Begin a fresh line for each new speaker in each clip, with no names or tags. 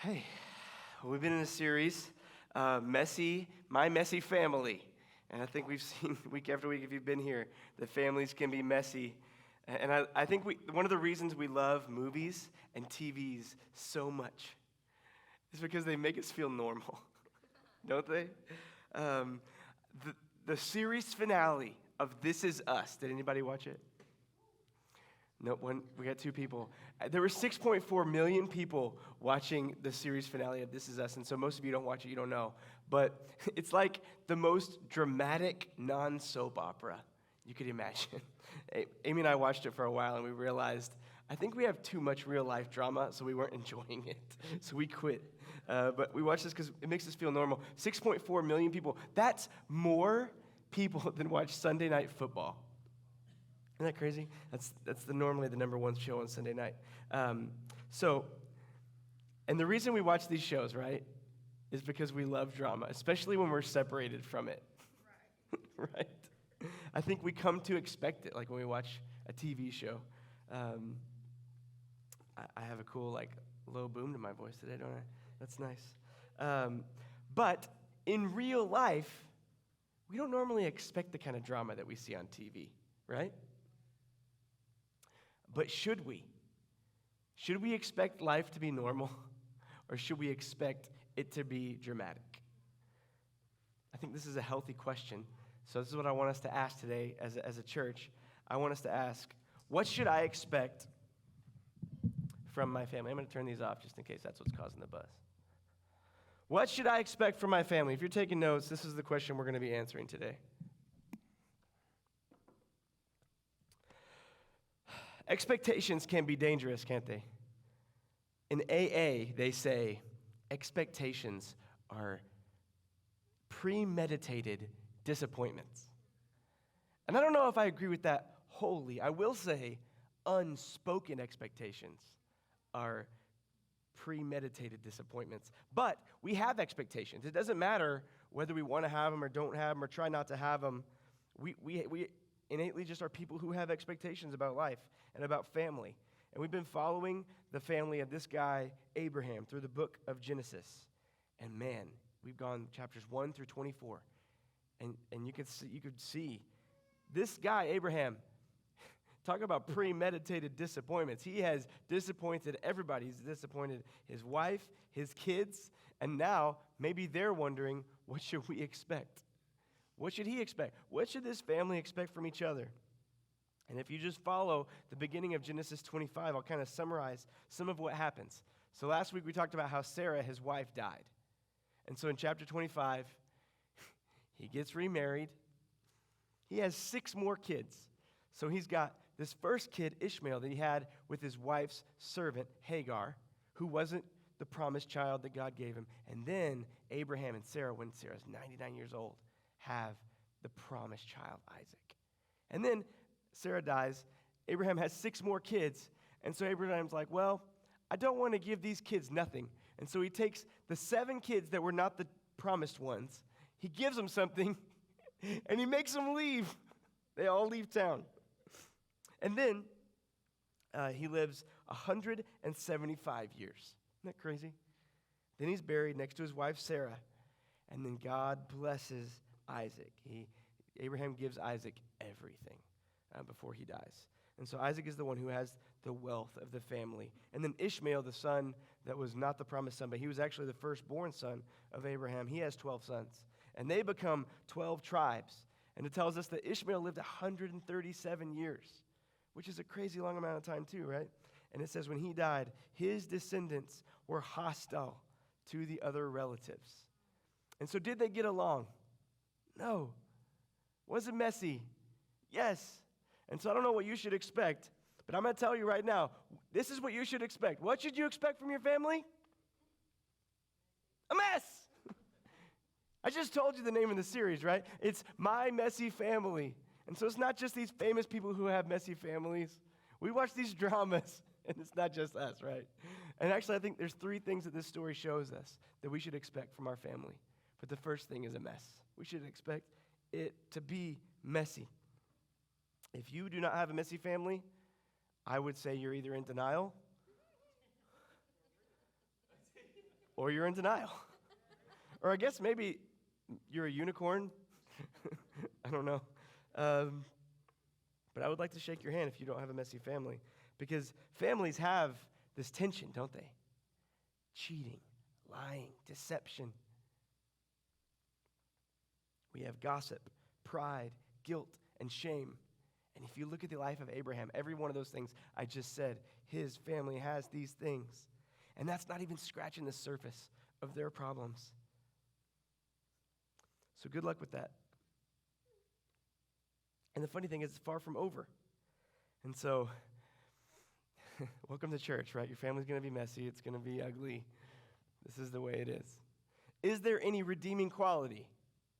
Hey, we've been in a series, My Messy Family. And I think we've seen week after week, if you've been here, that families can be messy. And I think one of the reasons we love movies and TVs so much is because they make us feel normal, don't they? The series finale of This Is Us, did anybody watch it? Nope, we got two people. There were 6.4 million people watching the series finale of This Is Us, and so most of you don't watch it, you don't know. But it's like the most dramatic non-soap opera you could imagine. Amy and I watched it for a while, and we realized, I think we have too much real-life drama, so we weren't enjoying it. So we quit. But we watched this because it makes us feel normal. 6.4 million people. That's more people than watch Sunday Night Football. Isn't that crazy? That's normally the number one show on Sunday night. And the reason we watch these shows, right, is because we love drama, especially when we're separated from it. Right. Right? I think we come to expect it, like when we watch a TV show. I have a cool, low boom to my voice today, don't I? That's nice. But in real life, we don't normally expect the kind of drama that we see on TV, right? But should we? Should we expect life to be normal, or should we expect it to be dramatic? I think this is a healthy question. So this is what I want us to ask today as a church. I want us to ask, what should I expect from my family? I'm going to turn these off just in case that's what's causing the buzz. What should I expect from my family? If you're taking notes, this is the question we're going to be answering today. Expectations can be dangerous, can't they? In AA, they say expectations are premeditated disappointments. And I don't know if I agree with that wholly. I will say unspoken expectations are premeditated disappointments. But we have expectations. It doesn't matter whether we want to have them or don't have them or try not to have them. We innately just are people who have expectations about life and about family. And we've been following the family of this guy, Abraham, through the book of Genesis. And man, we've gone chapters 1 through 24. And you could see this guy, Abraham, talk about premeditated disappointments. He has disappointed everybody. He's disappointed his wife, his kids, and now maybe they're wondering, what should we expect? What should he expect? What should this family expect from each other? And if you just follow the beginning of Genesis 25, I'll kind of summarize some of what happens. So last week we talked about how Sarah, his wife, died. And so in chapter 25, he gets remarried. He has 6 more kids. So he's got this first kid, Ishmael, that he had with his wife's servant, Hagar, who wasn't the promised child that God gave him. And then Abraham and Sarah, when Sarah's 99 years old, have the promised child, Isaac. And then Sarah dies. Abraham has 6 more kids. And so Abraham's like, well, I don't want to give these kids nothing. And so he takes the 7 kids that were not the promised ones. He gives them something, and he makes them leave. They all leave town. And then he lives 175 years. Isn't that crazy? Then he's buried next to his wife, Sarah. And then God blesses Isaac. Abraham gives Isaac everything before he dies. And so Isaac is the one who has the wealth of the family. And then Ishmael, the son that was not the promised son, but he was actually the firstborn son of Abraham, he has 12 sons. And they become 12 tribes. And it tells us that Ishmael lived 137 years, which is a crazy long amount of time too, right? And it says when he died, his descendants were hostile to the other relatives. And so did they get along? No. Was it messy? Yes. And so I don't know what you should expect, but I'm going to tell you right now, this is what you should expect. What should you expect from your family? A mess. I just told you the name of the series, right? It's My Messy Family. And so it's not just these famous people who have messy families. We watch these dramas, and it's not just us, right? And actually, I think there's 3 things that this story shows us that we should expect from our family. But the first thing is a mess. We should expect it to be messy. If you do not have a messy family, I would say you're either in denial or you're in denial. Or I guess maybe you're a unicorn. I don't know. But I would like to shake your hand if you don't have a messy family, because families have this tension, don't they? Cheating, lying, deception. We have gossip, pride, guilt, and shame. And if you look at the life of Abraham, every one of those things I just said, his family has these things. And that's not even scratching the surface of their problems. So good luck with that. And the funny thing is, it's far from over. And so, welcome to church, right? Your family's going to be messy. It's going to be ugly. This is the way it is. Is there any redeeming quality?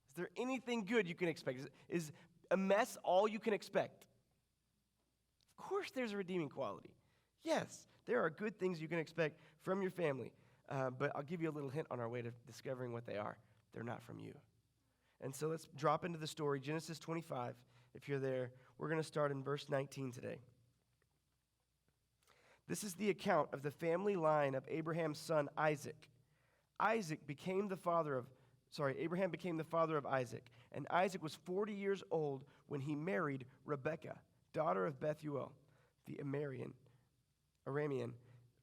Is there anything good you can expect? Is a mess all you can expect? Of course there's a redeeming quality. Yes, there are good things you can expect from your family. But I'll give you a little hint on our way to discovering what they are. They're not from you. And so let's drop into the story. Genesis 25, if you're there. We're going to start in verse 19 today. This is the account of the family line of Abraham's son Isaac. Abraham became the father of Isaac, and Isaac was 40 years old when he married Rebekah, daughter of Bethuel, the Aramean,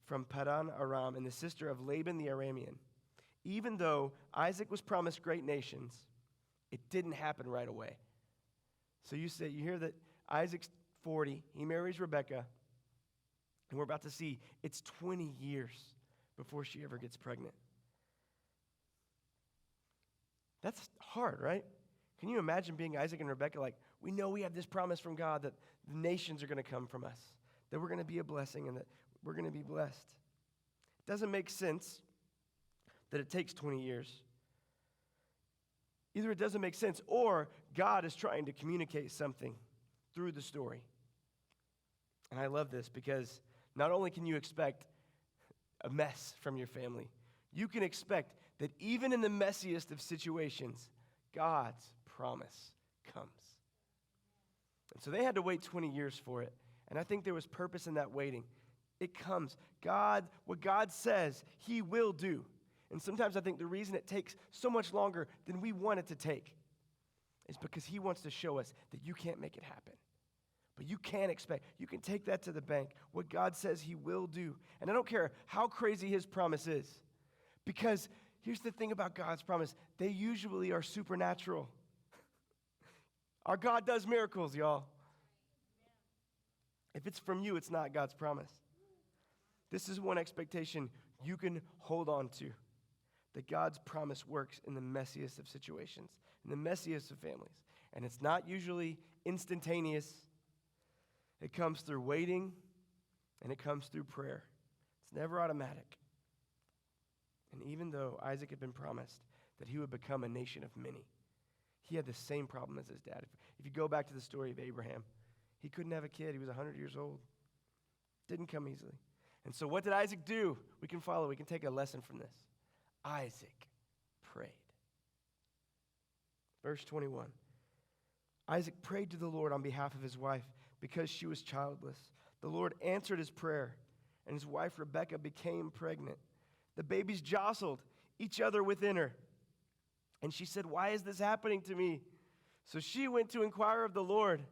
from Padan Aram, and the sister of Laban the Aramean. Even though Isaac was promised great nations, it didn't happen right away. So you hear that Isaac's 40, he marries Rebekah, and we're about to see it's 20 years before she ever gets pregnant. That's hard, right? Can you imagine being Isaac and Rebekah like, we know we have this promise from God that the nations are going to come from us, that we're going to be a blessing and that we're going to be blessed. It doesn't make sense that it takes 20 years. Either it doesn't make sense or God is trying to communicate something through the story. And I love this because not only can you expect a mess from your family, you can expect that even in the messiest of situations, God's promise comes. And so they had to wait 20 years for it. And I think there was purpose in that waiting. It comes. What God says, He will do. And sometimes I think the reason it takes so much longer than we want it to take is because He wants to show us that you can't make it happen. But you can expect. You can take that to the bank. What God says He will do. And I don't care how crazy His promise is. Because here's the thing about God's promise. They usually are supernatural. Our God does miracles, y'all. If it's from you, it's not God's promise. This is one expectation you can hold on to. That God's promise works in the messiest of situations, in the messiest of families. And it's not usually instantaneous. It comes through waiting, and it comes through prayer. It's never automatic. And even though Isaac had been promised that he would become a nation of many, he had the same problem as his dad. If you go back to the story of Abraham, he couldn't have a kid. He was 100 years old. Didn't come easily. And so what did Isaac do? We can follow. We can take a lesson from this. Isaac prayed. Verse 21. Isaac prayed to the Lord on behalf of his wife because she was childless. The Lord answered his prayer, and his wife Rebekah became pregnant. The babies jostled each other within her. And she said, "Why is this happening to me?" So she went to inquire of the Lord.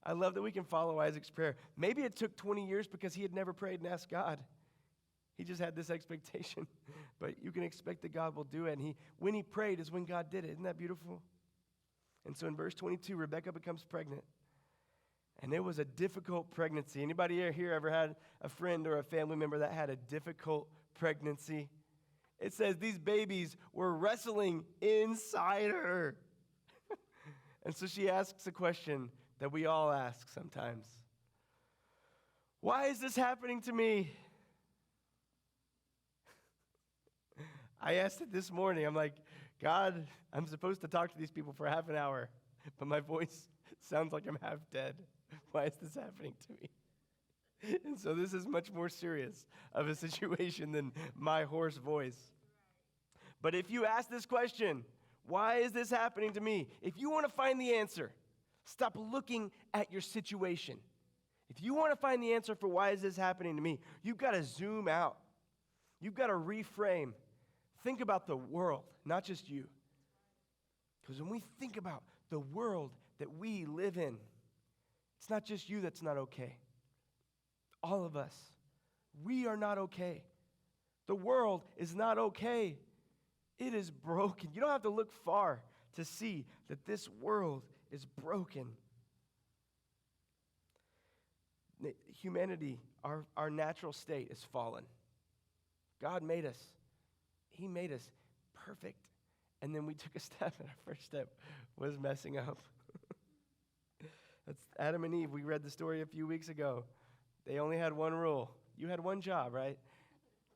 I love that we can follow Isaac's prayer. Maybe it took 20 years because he had never prayed and asked God. He just had this expectation. But you can expect that God will do it. And when he prayed is when God did it. Isn't that beautiful? And so in verse 22, Rebekah becomes pregnant. And it was a difficult pregnancy. Anybody here ever had a friend or a family member that had a difficult pregnancy? It says these babies were wrestling inside her. And so she asks a question that we all ask sometimes. Why is this happening to me? I asked it this morning. I'm like, God, I'm supposed to talk to these people for half an hour, but my voice sounds like I'm half dead. Why is this happening to me? And so this is much more serious of a situation than my hoarse voice. But if you ask this question, why is this happening to me? If you want to find the answer, stop looking at your situation. If you want to find the answer for why is this happening to me, you've got to zoom out. You've got to reframe. think about the world, not just you. Because when we think about the world that we live in, it's not just you that's not okay. All of us, we are not okay. The world is not okay. It is broken. You don't have to look far to see that this world is broken. Humanity, our natural state is fallen. God made us. He made us perfect. And then we took a step, and our first step was messing up. That's Adam and Eve. We read the story a few weeks ago. They only had one rule. You had one job, right?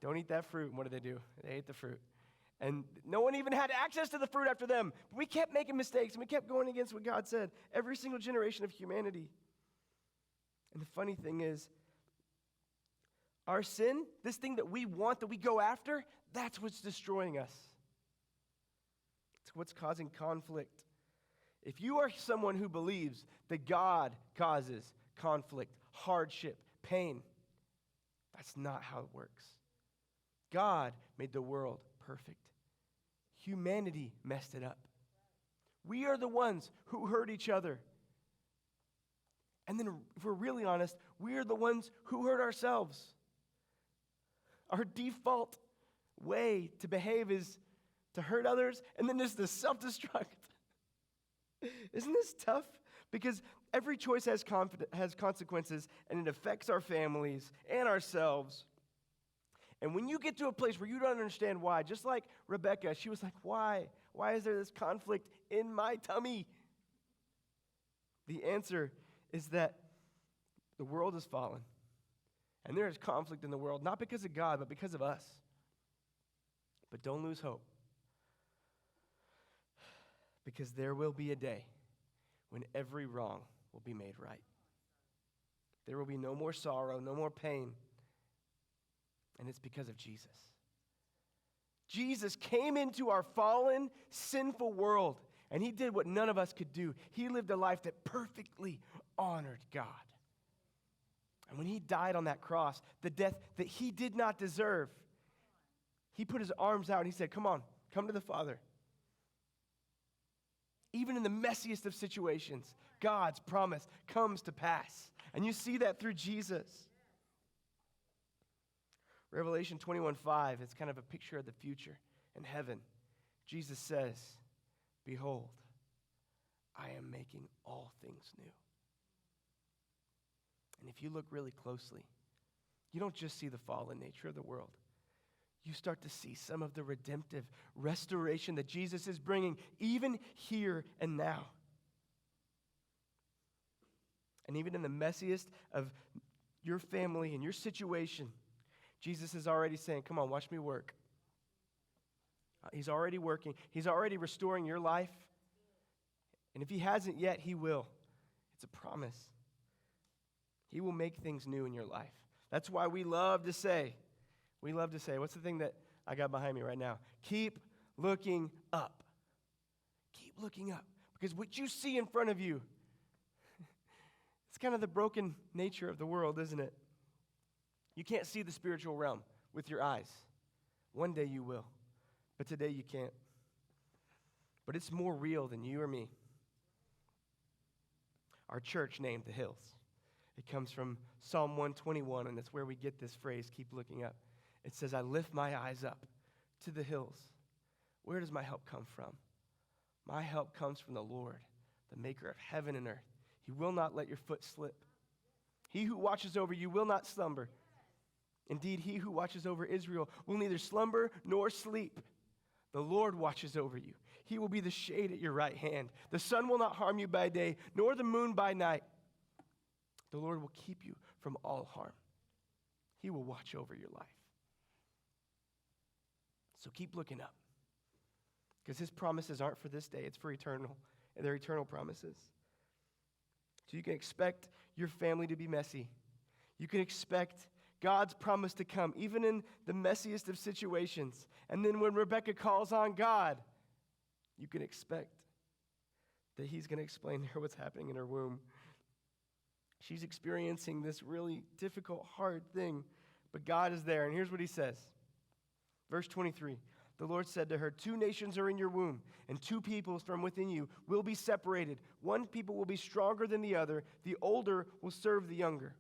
Don't eat that fruit. And what did they do? They ate the fruit. And no one even had access to the fruit after them. But we kept making mistakes, and we kept going against what God said. Every single generation of humanity. And the funny thing is, our sin, this thing that we want, that we go after, that's what's destroying us. It's what's causing conflict. If you are someone who believes that God causes conflict, hardship, pain, that's not how it works. God made the world perfect. Humanity messed it up. We are the ones who hurt each other. And then, if we're really honest, we are the ones who hurt ourselves. Our default way to behave is to hurt others and then just to self-destruct. Isn't this tough? Because every choice has consequences, and it affects our families and ourselves. And when you get to a place where you don't understand why, just like Rebecca, she was like, why? Why is there this conflict in my tummy? The answer is that the world has fallen. And there is conflict in the world, not because of God, but because of us. But don't lose hope. Because there will be a day when every wrong will be made right. There will be no more sorrow, no more pain. And it's because of Jesus. Jesus came into our fallen, sinful world, and he did what none of us could do. He lived a life that perfectly honored God. And when he died on that cross, the death that he did not deserve, he put his arms out and he said, come on, come to the Father. Even in the messiest of situations, God's promise comes to pass. And you see that through Jesus. Revelation 21:5, it's kind of a picture of the future in heaven. Jesus says, behold, I am making all things new. And if you look really closely, you don't just see the fallen nature of the world. You start to see some of the redemptive restoration that Jesus is bringing, even here and now. And even in the messiest of your family and your situation, Jesus is already saying, come on, watch me work. He's already working. He's already restoring your life. And if he hasn't yet, he will. It's a promise. He will make things new in your life. That's why we love to say, what's the thing that I got behind me right now? Keep looking up. Keep looking up. Because what you see in front of you, it's kind of the broken nature of the world, isn't it? You can't see the spiritual realm with your eyes. One day you will, but today you can't. But it's more real than you or me. Our church named The Hills. It comes from Psalm 121, and that's where we get this phrase, keep looking up. It says, I lift my eyes up to the hills. Where does my help come from? My help comes from the Lord, the maker of heaven and earth. He will not let your foot slip. He who watches over you will not slumber. Indeed, he who watches over Israel will neither slumber nor sleep. The Lord watches over you. He will be the shade at your right hand. The sun will not harm you by day, nor the moon by night. The Lord will keep you from all harm. He will watch over your life. So keep looking up. Because his promises aren't for this day, it's for eternal. And they're eternal promises. So you can expect your family to be messy. You can expect God's promise to come, even in the messiest of situations. And then when Rebecca calls on God, you can expect that he's going to explain to her what's happening in her womb. She's experiencing this really difficult, hard thing, but God is there. And here's what he says. Verse 23, The Lord said to her, 2 nations are in your womb, and 2 peoples from within you will be separated. One people will be stronger than the other. The older will serve the younger.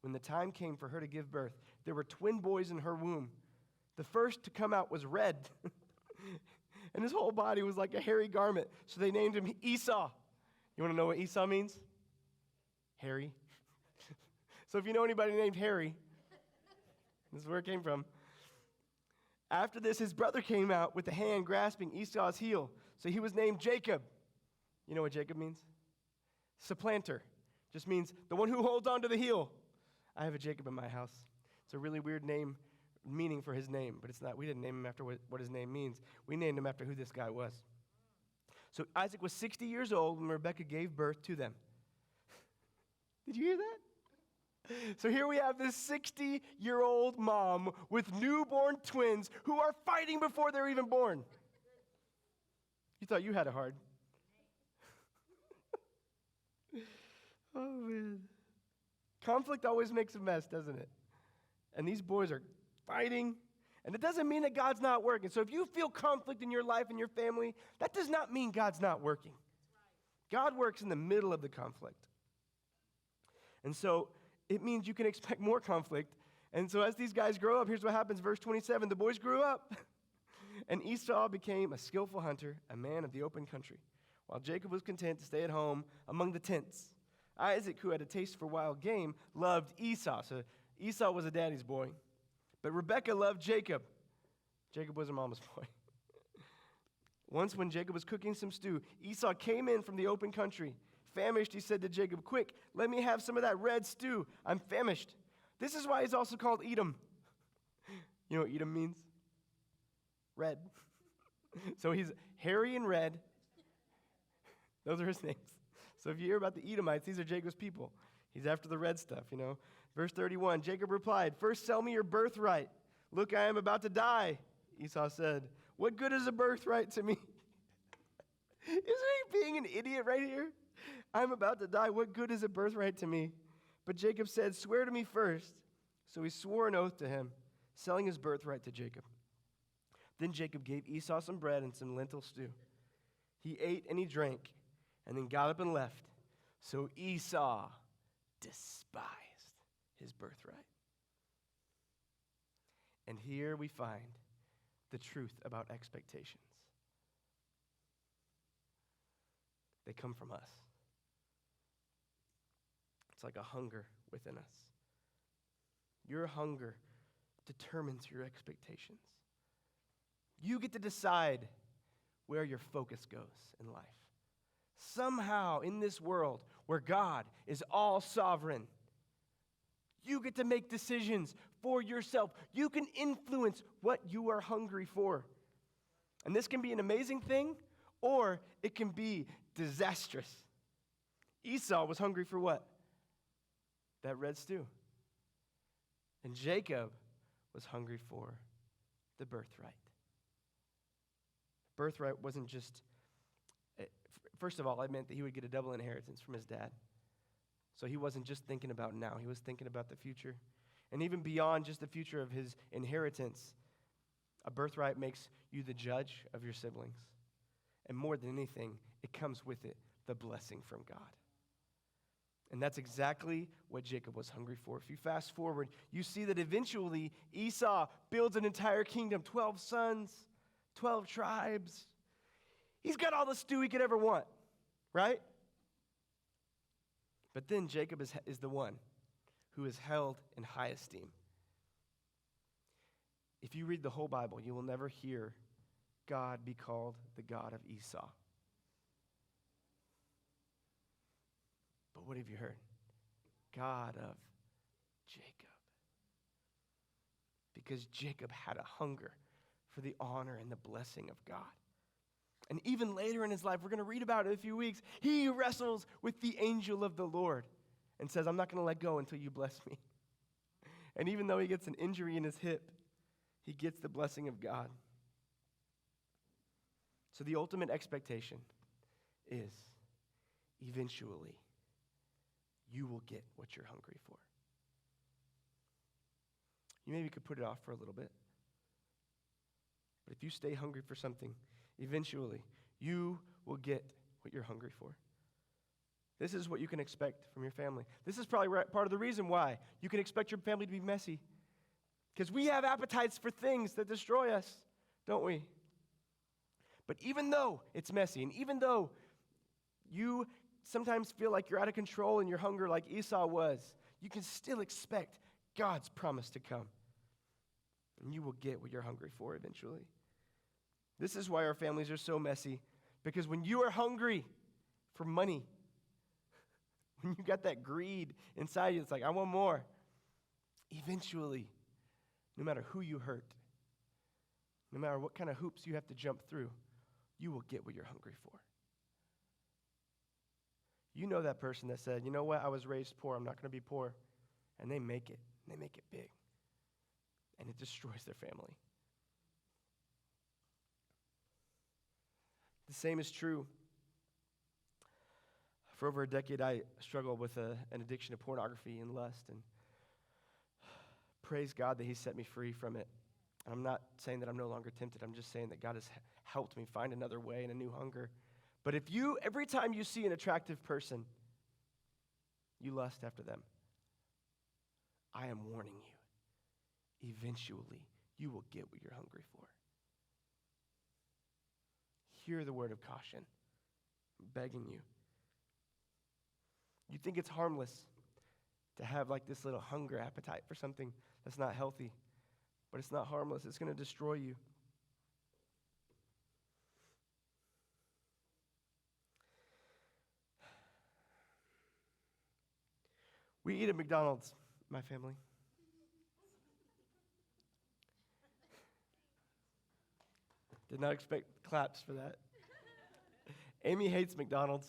When the time came for her to give birth, there were twin boys in her womb. The first to come out was red, and his whole body was like a hairy garment. So they named him Esau. You want to know what Esau means? Hairy. So if you know anybody named Harry, this is where it came from. After this, his brother came out with a hand grasping Esau's heel. So he was named Jacob. You know what Jacob means? Supplanter. Just means the one who holds on to the heel. I have a Jacob in my house. It's a really weird meaning for his name, but it's not. We didn't name him after what his name means. We named him after who this guy was. So Isaac was 60 years old when Rebekah gave birth to them. Did you hear that? So here we have this 60-year-old mom with newborn twins who are fighting before they're even born. You thought you had it hard. Oh, man. Conflict always makes a mess, doesn't it? And these boys are fighting. And it doesn't mean that God's not working. So if you feel conflict in your life and your family, that does not mean God's not working. God works in the middle of the conflict. And so it means you can expect more conflict. And so as these guys grow up, here's what happens. Verse 27, the boys grew up. And Esau became a skillful hunter, a man of the open country, while Jacob was content to stay at home among the tents. Isaac, who had a taste for wild game, loved Esau. So Esau was a daddy's boy. But Rebekah loved Jacob. Jacob was her mama's boy. Once when Jacob was cooking some stew, Esau came in from the open country. Famished, he said to Jacob, quick, let me have some of that red stew. I'm famished. This is why he's also called Edom. You know what Edom means? Red. So he's hairy and red. Those are his names. So if you hear about the Edomites, these are Jacob's people. He's after the red stuff, you know. Verse 31, Jacob replied, first sell me your birthright. Look, I am about to die. Esau said, what good is a birthright to me? Isn't he being an idiot right here? I'm about to die. What good is a birthright to me? But Jacob said, swear to me first. So he swore an oath to him, selling his birthright to Jacob. Then Jacob gave Esau some bread and some lentil stew. He ate and he drank, and then got up and left. So Esau despised his birthright. And here we find the truth about expectations. They come from us. It's like a hunger within us. Your hunger determines your expectations. You get to decide where your focus goes in life. Somehow in this world where God is all sovereign, you get to make decisions for yourself. You can influence what you are hungry for. And this can be an amazing thing, or it can be disastrous. Esau was hungry for what? That red stew. And Jacob was hungry for the birthright. Birthright wasn't just, first of all, it meant that he would get a double inheritance from his dad. So he wasn't just thinking about now, he was thinking about the future. And even beyond just the future of his inheritance, a birthright makes you the judge of your siblings. And more than anything, it comes with it the blessing from God. And that's exactly what Jacob was hungry for. If you fast forward, you see that eventually Esau builds an entire kingdom, 12 sons, 12 tribes. He's got all the stew he could ever want, right? But then Jacob is the one who is held in high esteem. If you read the whole Bible, you will never hear God be called the God of Esau. But what have you heard? God of Jacob. Because Jacob had a hunger for the honor and the blessing of God. And even later in his life, we're going to read about it in a few weeks, he wrestles with the angel of the Lord and says, I'm not going to let go until you bless me. And even though he gets an injury in his hip, he gets the blessing of God. So the ultimate expectation is eventually you will get what you're hungry for. You maybe could put it off for a little bit. But if you stay hungry for something, eventually you will get what you're hungry for. This is what you can expect from your family. This is probably part of the reason why you can expect your family to be messy. Because we have appetites for things that destroy us, don't we? But even though it's messy, and even though you sometimes feel like you're out of control in your hunger like Esau was, you can still expect God's promise to come. And you will get what you're hungry for eventually. This is why our families are so messy. Because when you are hungry for money, when you got that greed inside you, it's like, I want more. Eventually, no matter who you hurt, no matter what kind of hoops you have to jump through, you will get what you're hungry for. You know that person that said, you know what, I was raised poor, I'm not going to be poor. And they make it. They make it big. And it destroys their family. The same is true. For over a decade, I struggled with an addiction to pornography and lust. And praise God that He set me free from it. And I'm not saying that I'm no longer tempted. I'm just saying that God has helped me find another way and a new hunger. But if every time you see an attractive person, you lust after them, I am warning you. Eventually, you will get what you're hungry for. Hear the word of caution. I'm begging you. You think it's harmless to have like this little hunger appetite for something that's not healthy, but it's not harmless. It's going to destroy you. We eat at McDonald's, my family. Did not expect claps for that. Amy hates McDonald's.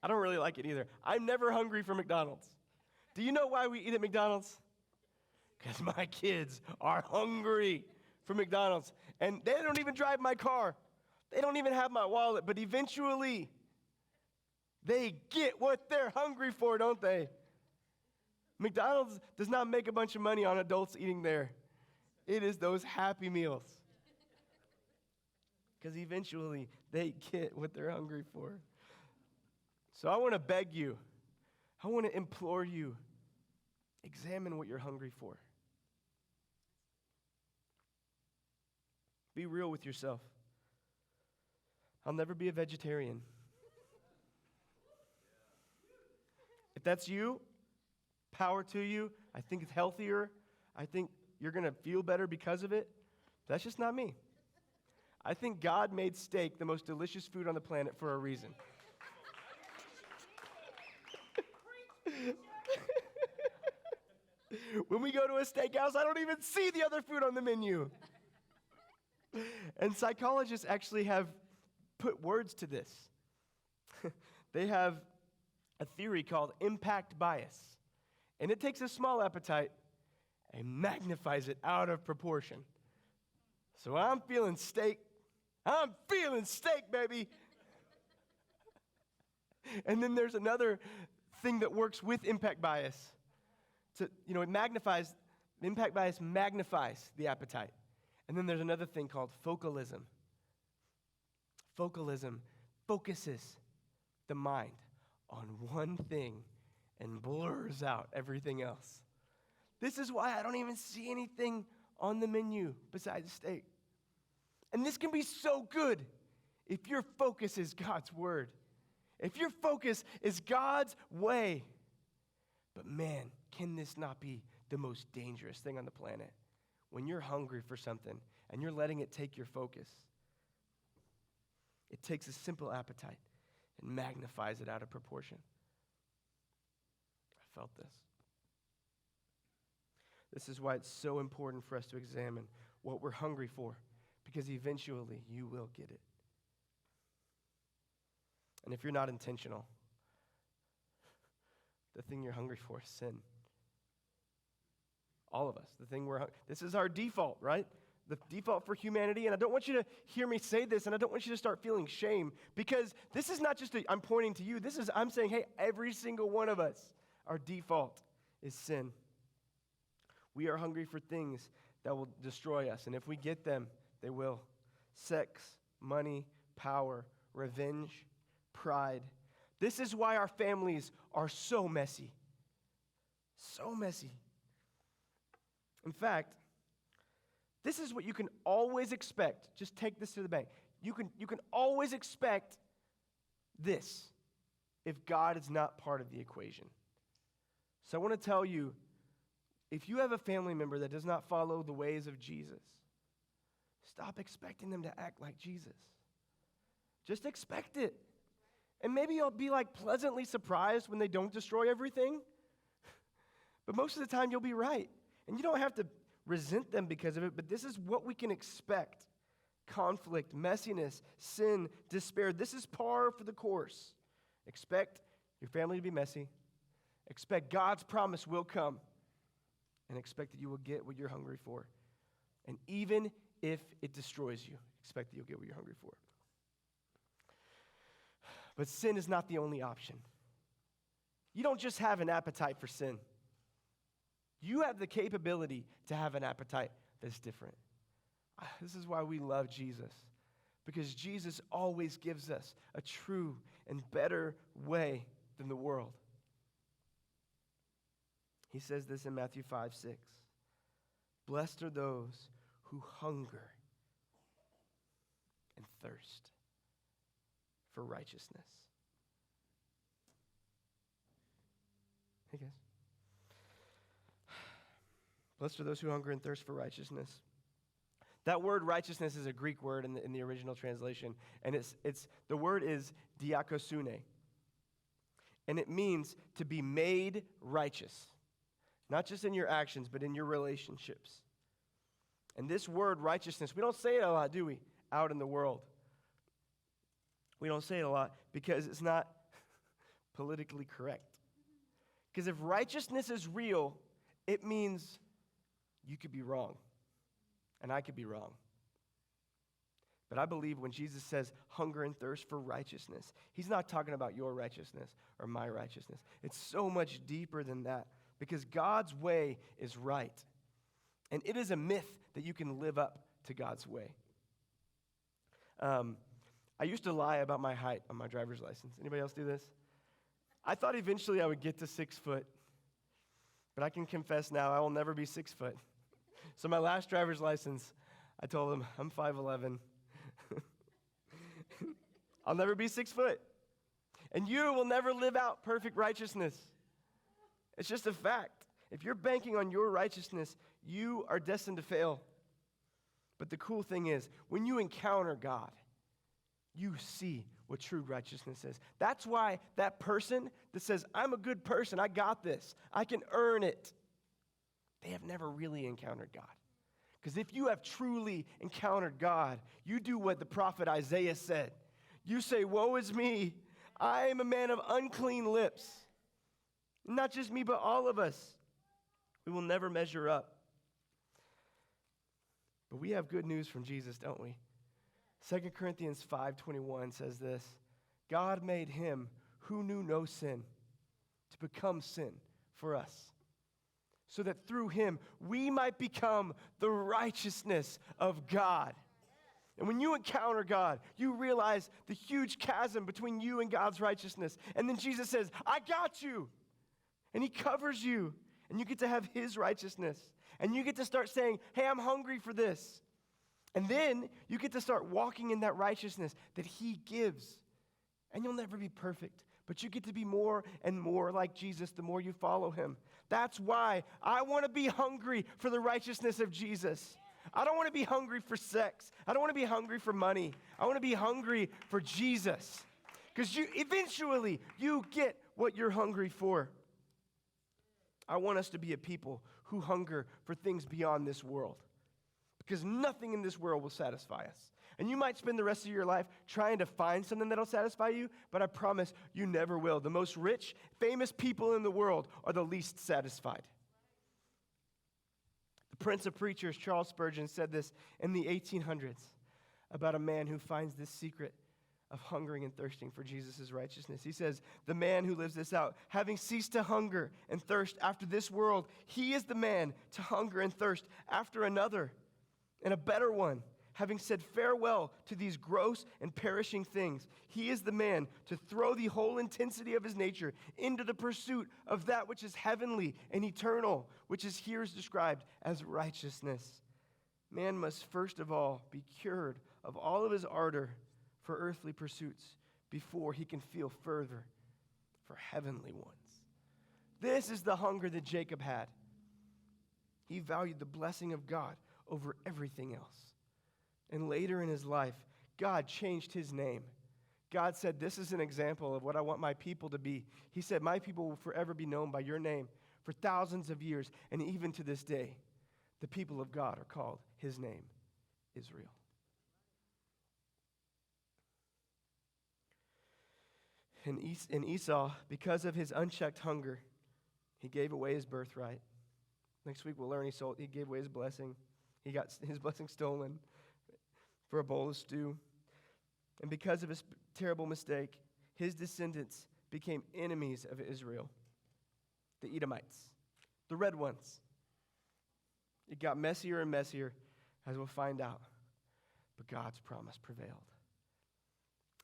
I don't really like it either. I'm never hungry for McDonald's. Do you know why we eat at McDonald's? Because my kids are hungry for McDonald's. And they don't even drive my car. They don't even have my wallet. But eventually, they get what they're hungry for, don't they? McDonald's does not make a bunch of money on adults eating there. It is those Happy Meals. Because eventually, they get what they're hungry for. So I want to beg you. I want to implore you. Examine what you're hungry for. Be real with yourself. I'll never be a vegetarian. If that's you, power to you. I think it's healthier. I think you're going to feel better because of it. That's just not me. I think God made steak the most delicious food on the planet for a reason. When we go to a steakhouse, I don't even see the other food on the menu. And psychologists actually have put words to this. They have a theory called impact bias. And it takes a small appetite and magnifies it out of proportion. So I'm feeling steak, baby. And then there's another thing that works with impact bias. Impact bias magnifies the appetite. And then there's another thing called focalism. Focalism focuses the mind on one thing and blurs out everything else. This is why I don't even see anything on the menu besides steak. And this can be so good if your focus is God's word. If your focus is God's way. But man, can this not be the most dangerous thing on the planet? When you're hungry for something and you're letting it take your focus. It takes a simple appetite and magnifies it out of proportion. I felt this. This is why it's so important for us to examine what we're hungry for, because eventually you will get it. And if you're not intentional, the thing you're hungry for is sin. All of us. This is our default, right? The default for humanity. And I don't want you to hear me say this, and I don't want you to start feeling shame, because this is not just I'm pointing to you. I'm saying, hey, every single one of us, our default is sin. We are hungry for things that will destroy us. And if we get them, They will. Sex, money, power, revenge, pride. This is why our families are so messy. So messy. In fact, this is what you can always expect. Just take this to the bank. You can always expect this if God is not part of the equation. So I want to tell you, if you have a family member that does not follow the ways of Jesus, stop expecting them to act like Jesus. Just expect it. And maybe you'll be like pleasantly surprised when they don't destroy everything. But most of the time you'll be right. And you don't have to resent them because of it, but this is what we can expect. Conflict, messiness, sin, despair. This is par for the course. Expect your family to be messy. Expect God's promise will come. And expect that you will get what you're hungry for. And even if it destroys you, expect that you'll get what you're hungry for. But sin is not the only option. You don't just have an appetite for sin. You have the capability to have an appetite that's different. This is why we love Jesus. Because Jesus always gives us a true and better way than the world. He says this in Matthew 5:6. Blessed are those who hunger and thirst for righteousness. Hey guys. Blessed are those who hunger and thirst for righteousness. That word righteousness is a Greek word in the original translation, and it's the word is diakosune, and it means to be made righteous, not just in your actions, but in your relationships. And this word righteousness, we don't say it a lot, do we? Out in the world. We don't say it a lot because it's not politically correct. Because if righteousness is real, it means you could be wrong, and I could be wrong. But I believe when Jesus says hunger and thirst for righteousness, he's not talking about your righteousness or my righteousness. It's so much deeper than that because God's way is right. And it is a myth that you can live up to God's way. I used to lie about my height on my driver's license. Anybody else do this? I thought eventually I would get to 6 foot. But I can confess now I will never be 6 foot. So my last driver's license, I told them, I'm 5'11". I'll never be 6 foot. And you will never live out perfect righteousness. It's just a fact. If you're banking on your righteousness, you are destined to fail. But the cool thing is, when you encounter God, you see what true righteousness is. That's why that person that says, I'm a good person, I got this, I can earn it, they have never really encountered God. Because if you have truly encountered God, you do what the prophet Isaiah said. You say, woe is me, I am a man of unclean lips. Not just me, but all of us. We will never measure up. But we have good news from Jesus, don't we? 2 Corinthians 5:21 says this, God made him who knew no sin to become sin for us, so that through him we might become the righteousness of God. And when you encounter God, you realize the huge chasm between you and God's righteousness. And then Jesus says, I got you. And he covers you. And you get to have his righteousness. And you get to start saying, hey, I'm hungry for this. And then you get to start walking in that righteousness that he gives. And you'll never be perfect, but you get to be more and more like Jesus the more you follow him. That's why I want to be hungry for the righteousness of Jesus. I don't want to be hungry for sex. I don't want to be hungry for money. I want to be hungry for Jesus. Because eventually you get what you're hungry for. I want us to be a people who hunger for things beyond this world. Because nothing in this world will satisfy us. And you might spend the rest of your life trying to find something that'll satisfy you, but I promise you never will. The most rich, famous people in the world are the least satisfied. The Prince of Preachers, Charles Spurgeon, said this in the 1800s about a man who finds this secret of hungering and thirsting for Jesus' righteousness. He says, the man who lives this out, having ceased to hunger and thirst after this world, he is the man to hunger and thirst after another and a better one. having said farewell to these gross and perishing things, he is the man to throw the whole intensity of his nature into the pursuit of that which is heavenly and eternal, which is here described as righteousness. Man must first of all be cured of all of his ardor for earthly pursuits before he can feel further for heavenly ones. This is the hunger that Jacob had. He valued the blessing of God over everything else. And later in his life, God changed his name. God said, this is an example of what I want my people to be. He said, my people will forever be known by your name for thousands of years, and even to this day, the people of God are called his name, Israel. And Esau, because of his unchecked hunger, he gave away his birthright. Next week we'll learn he gave away his blessing. He got his blessing stolen for a bowl of stew. And because of his terrible mistake, his descendants became enemies of Israel. The Edomites, the red ones. It got messier and messier, as we'll find out. But God's promise prevailed.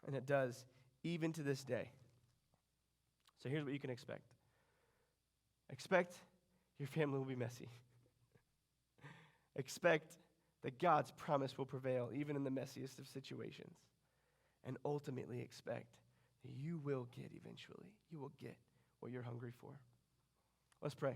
And it does even to this day. So here's what you can expect. Expect your family will be messy. Expect that God's promise will prevail even in the messiest of situations. And ultimately expect that you will get eventually. You will get what you're hungry for. Let's pray.